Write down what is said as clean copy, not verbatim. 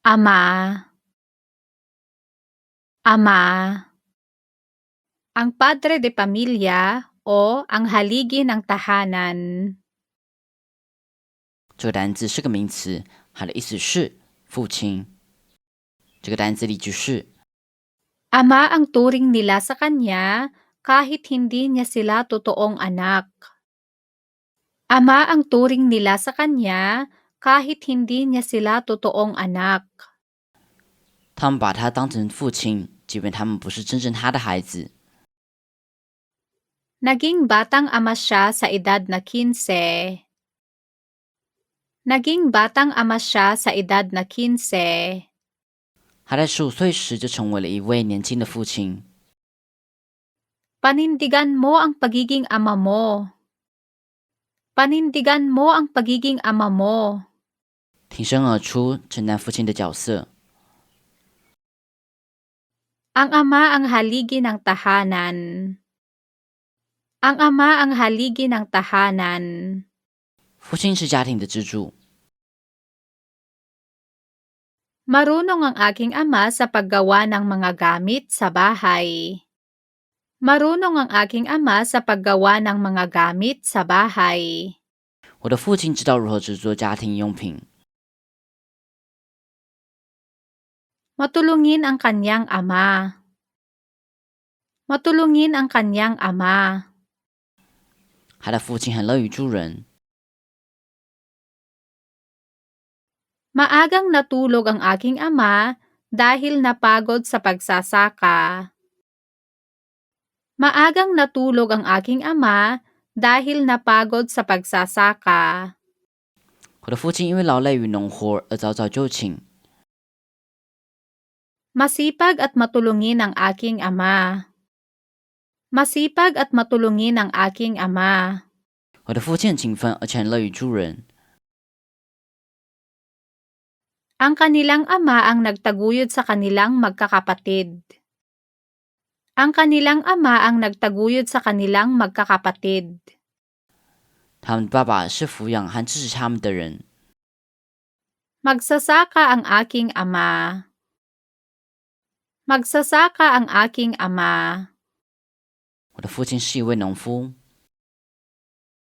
Ama. Ama. Ang padre de pamilya o ang haligi ng tahanan. 这个单字是个名词，它的意思是父亲。这个单字例句是 Ama ang turing nila sa kanya kahit hindi niya sila totoong anak. Ama ang turing nila sa kanya kahit hindi niya sila totoong anak. 他们把他当成父亲，即便他们不是真正他的孩子。 Naging batang ama siya sa edad na 15. Naging batang ama siya sa edad na 15. 他在15岁时就成为了一位年轻的父亲。 Panindigan mo ang pagiging ama mo. Panindigan mo ang pagiging ama mo. 挺身而出，承担父亲的角色。 Ang ama ang haligi ng tahanan. Ang ama ang haligi ng tahanan. 父亲是家庭的支柱。 Marunong ang aking ama sa paggawa ng mga gamit sa bahay. Marunong ang aking ama sa paggawa ng mga gamit sa bahay. 我的父亲知道如何制作家庭用品。 Matulungin ang kanyang ama. Matulungin ang kanyang ama. 他的父亲很乐于助人。 Maagang natulog ang aking ama dahil napagod sa pagsasaka. Maagang natulog ang aking ama dahil napagod sa pagsasaka. 我的父亲因为劳累于农活而早早就寝。 Masipag at matulungin ang aking ama. Masipag at matulungin ang aking ama. 我的父亲很勤奋，而且很乐于助人。 Ang kanilang ama ang nagtaguyod sa kanilang magkakapatid. Ang kanilang ama ang nagtaguyod sa kanilang magkakapatid. 他们的爸爸是抚养和支持他们的人。 Magsasaka ang aking ama. Magsasaka ang aking ama. 我的父亲是一位农夫。